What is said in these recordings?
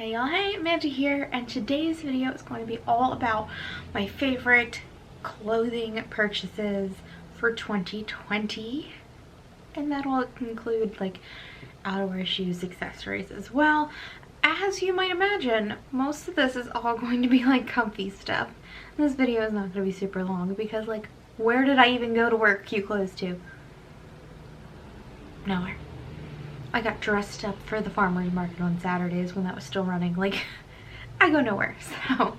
Hey y'all, hey, Amanda here, and today's video is going to be all about my favorite clothing purchases for 2020, and that will include like outerwear, shoes, accessories as well. As you might imagine, most of this is all going to be like comfy stuff. This video is not going to be super long because like, where did I even go to wear cute clothes to? Nowhere. I got dressed up for the farmer's market on Saturdays when that was still running. Like, I go nowhere. So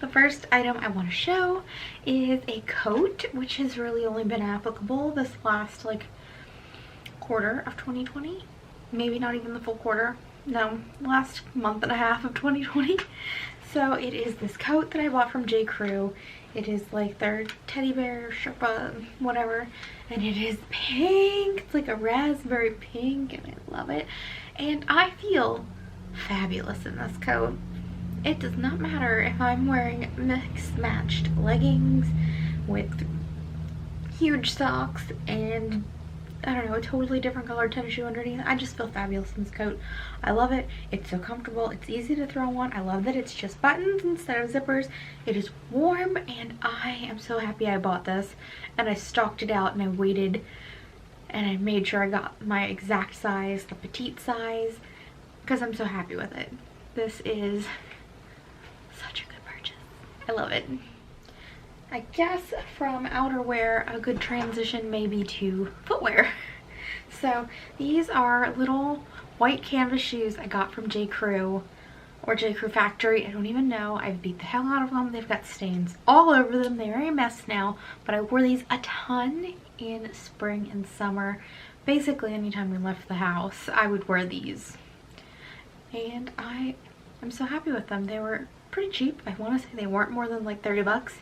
the first item I want to show is a coat, which has really only been applicable this last like quarter of 2020. Maybe not even the full quarter. No, last month and a half of 2020. So it is this coat that I bought from J. Crew. It is like their teddy bear, Sherpa, whatever. And it is pink. It's like a raspberry pink and I love it. And I feel fabulous in this coat. It does not matter if I'm wearing mixed matched leggings with huge socks and I don't know, a totally different colored tennis shoe underneath. I just feel fabulous in this coat. I love it. It's so comfortable. It's easy to throw on. I love that it's just buttons instead of zippers. It is warm and I am so happy I bought this. And I stocked it out and I waited and I made sure I got my exact size, the petite size, because I'm so happy with it. This is such a good purchase. I love it. I guess from outerwear, a good transition maybe to footwear. So these are little white canvas shoes I got from J. Crew or J. Crew Factory. I don't even know. I've beat the hell out of them. They've got stains all over them. They're a mess now, but I wore these a ton in spring and summer. Basically anytime we left the house, I would wear these. And I'm so happy with them. They were pretty cheap. I want to say they weren't more than like 30 bucks.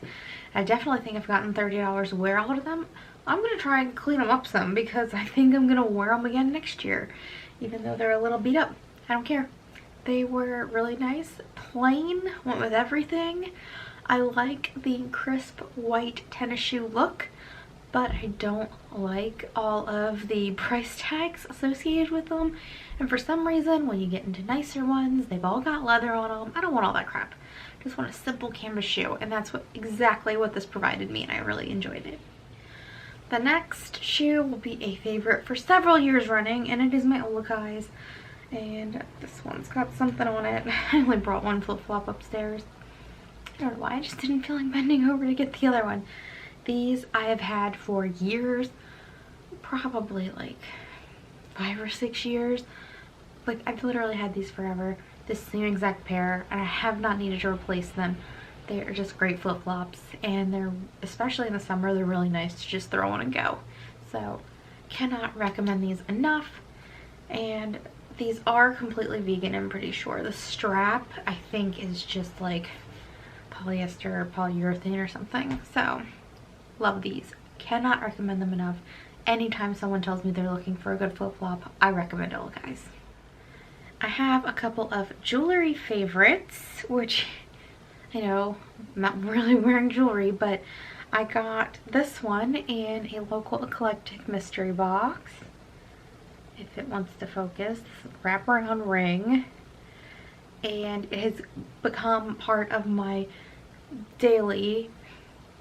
I definitely think I've gotten $30 wear out of them. I'm going to try and clean them up some because I think I'm going to wear them again next year, even though they're a little beat up. I don't care. They were really nice. Plain, went with everything. I like the crisp white tennis shoe look, but I don't like all of the price tags associated with them. And for some reason, when you get into nicer ones, they've all got leather on them. I don't want all that crap. I just want a simple canvas shoe, and that's exactly what this provided me, and I really enjoyed it. The next shoe will be a favorite for several years running, and it is my Olaguys. And this one's got something on it. I only brought one flip-flop upstairs. I don't know why, I just didn't feel like bending over to get the other one. These I have had for years, probably like 5 or 6 years. Like, I've literally had these forever, this same exact pair, and I have not needed to replace them. They're just great flip-flops, and they're, especially in the summer, they're really nice to just throw on and go. So, cannot recommend these enough. And these are completely vegan, I'm pretty sure. The strap, I think, is just like polyester or polyurethane or something. So, love these. Cannot recommend them enough. Anytime someone tells me they're looking for a good flip-flop, I recommend Olaguys. I have a couple of jewelry favorites, which I know I'm not really wearing jewelry, but I got this one in a local eclectic mystery box. If it wants to focus, this wraparound ring, and it has become part of my daily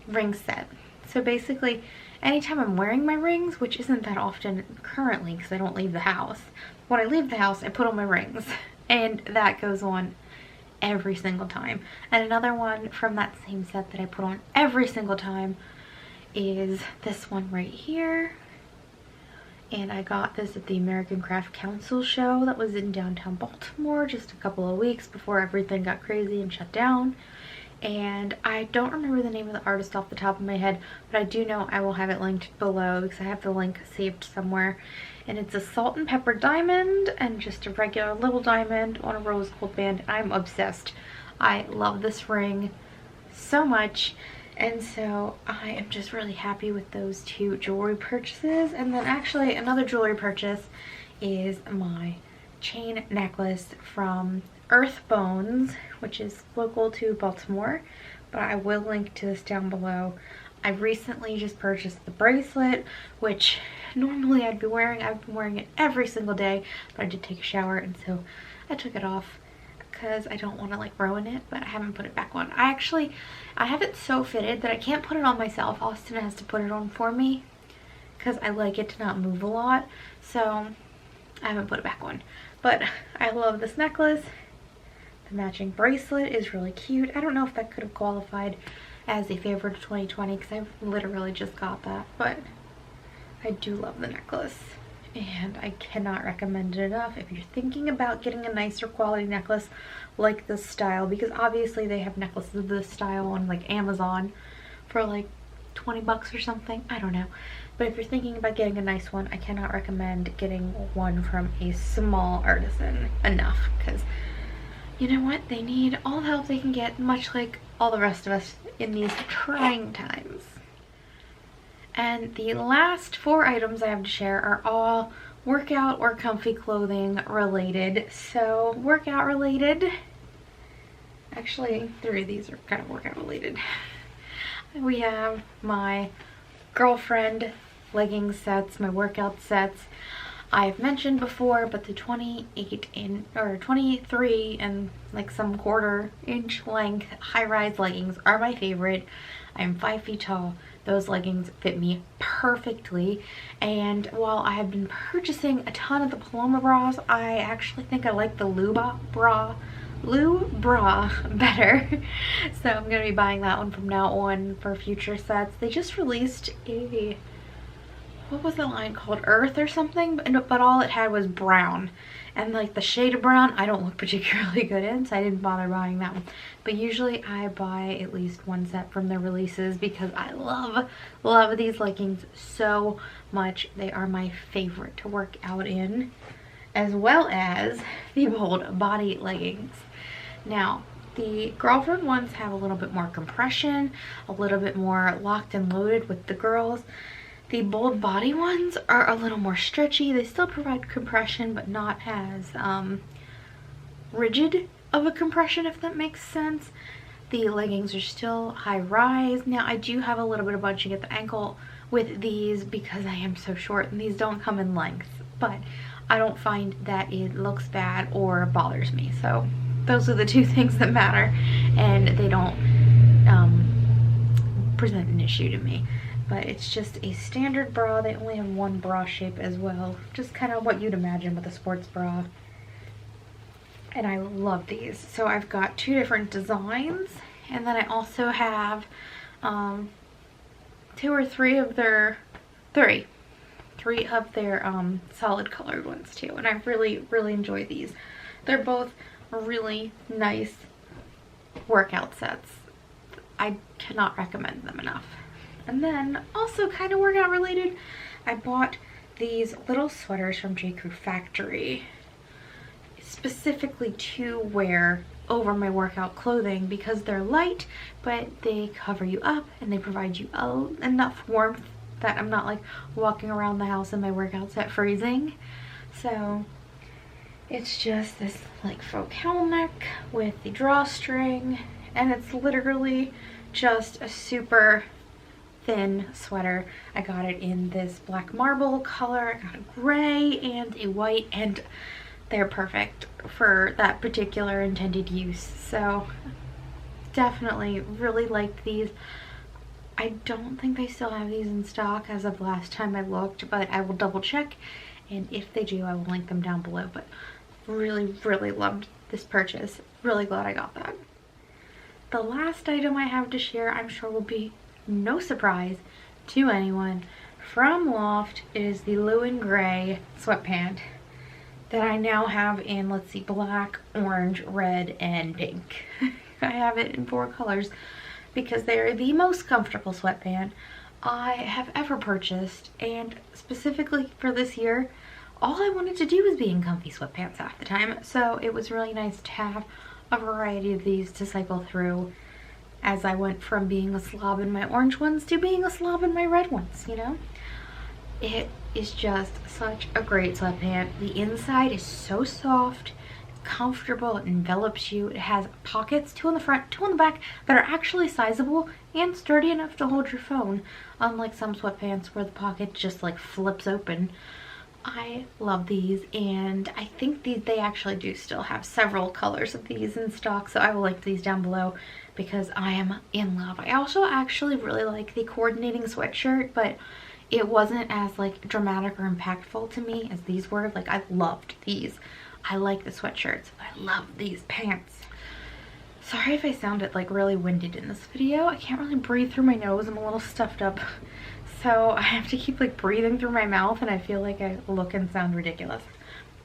ring set. So basically, anytime I'm wearing my rings, which isn't that often currently because I don't leave the house, when I leave the house, I put on my rings, and that goes on every single time. And another one from that same set that I put on every single time is this one right here. And I got this at the American Craft Council show that was in downtown Baltimore just a couple of weeks before everything got crazy and shut down. And I don't remember the name of the artist off the top of my head, but I do know I will have it linked below because I have the link saved somewhere. And it's a salt and pepper diamond and just a regular little diamond on a rose gold band. I'm obsessed. I love this ring so much, and so I am just really happy with those two jewelry purchases. And then actually another jewelry purchase is my chain necklace from Earth Bones, which is local to Baltimore, but I will link to this down below. I recently just purchased the bracelet, which normally I've been wearing it every single day, but I did take a shower, and so I took it off because I don't want to like ruin it, but I haven't put it back on. I have it so fitted that I can't put it on myself. Austin has to put it on for me because I like it to not move a lot, so I haven't put it back on. But I love this necklace. The matching bracelet is really cute. I don't know if that could have qualified as a favorite of 2020 because I literally just got that, but I do love the necklace and I cannot recommend it enough if you're thinking about getting a nicer quality necklace like this style, because obviously they have necklaces of this style on like Amazon for like 20 bucks or something, I don't know. But if you're thinking about getting a nice one, I cannot recommend getting one from a small artisan enough, because you know what, they need all the help they can get, much like all the rest of us in these trying times. And the last 4 items I have to share are all workout or comfy clothing related. So workout related, actually 3 of these are kind of workout related. We have my girlfriend legging sets, my workout sets. I've mentioned before, but the 23 and like some 1/4 inch length high-rise leggings are my favorite. I'm 5 feet tall. Those leggings fit me perfectly, and while I have been purchasing a ton of the Paloma bras, I actually think I like the Lou bra better. So I'm gonna be buying that one from now on for future sets. They just released a, what was the line called, Earth or something, but all it had was brown, and like the shade of brown I don't look particularly good in, so I didn't bother buying that one. But usually I buy at least 1 set from their releases because I love these leggings so much. They are my favorite to work out in, as well as the bold body leggings. Now the girlfriend ones have a little bit more compression, a little bit more locked and loaded with the girls. The bold body ones are a little more stretchy. They still provide compression, but not as rigid of a compression, if that makes sense. The leggings are still high rise. Now I do have a little bit of bunching at the ankle with these because I am so short, and these don't come in length, but I don't find that it looks bad or bothers me. So those are the 2 things that matter, and they don't present an issue to me. But it's just a standard bra. They only have 1 bra shape as well, just kind of what you'd imagine with a sports bra. And I love these. So I've got 2 different designs, and then I also have 2 or 3 of their 3 of their solid colored ones too, and I really enjoy these. They're both really nice workout sets. I cannot recommend them enough. And then also kind of workout related, I bought these little sweaters from J. Crew Factory specifically to wear over my workout clothing because they're light, but they cover you up and they provide you enough warmth that I'm not like walking around the house in my workout set freezing. So it's just this like faux cowl neck with the drawstring, and it's literally just a super thin sweater. I got it in this black marble color, I got a gray and a white, and they're perfect for that particular intended use. So definitely really liked these. I don't think they still have these in stock as of last time I looked, but I will double check, and if they do I will link them down below. But really loved this purchase. Really glad I got that. The last item I have to share, I'm sure will be no surprise to anyone, from Loft, is the Lewin Gray sweatpant that I now have in, let's see, black, orange, red, and pink. I have it in 4 colors because they are the most comfortable sweatpant I have ever purchased, and specifically for this year, all I wanted to do was be in comfy sweatpants half the time, so it was really nice to have a variety of these to cycle through as I went from being a slob in my orange ones to being a slob in my red ones, you know? It is just such a great sweatpant. The inside is so soft, comfortable, it envelops you. It has pockets, 2 on the front, 2 on the back, that are actually sizable and sturdy enough to hold your phone, unlike some sweatpants where the pocket just like flips open. I love these, and I think they actually do still have several colors of these in stock, so I will link these down below because I am in love. I also actually really like the coordinating sweatshirt, but it wasn't as like dramatic or impactful to me as these were. Like, I loved these. I like the sweatshirts. I love these pants. Sorry if I sounded like really winded in this video. I can't really breathe through my nose. I'm a little stuffed up. So I have to keep like breathing through my mouth, and I feel like I look and sound ridiculous.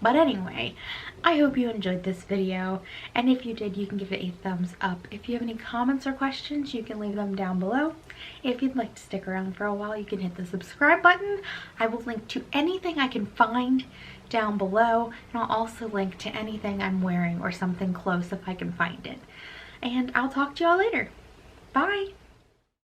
But anyway, I hope you enjoyed this video, and if you did, you can give it a thumbs up. If you have any comments or questions, you can leave them down below. If you'd like to stick around for a while, you can hit the subscribe button. I will link to anything I can find down below, and I'll also link to anything I'm wearing or something close if I can find it. And I'll talk to y'all later. Bye!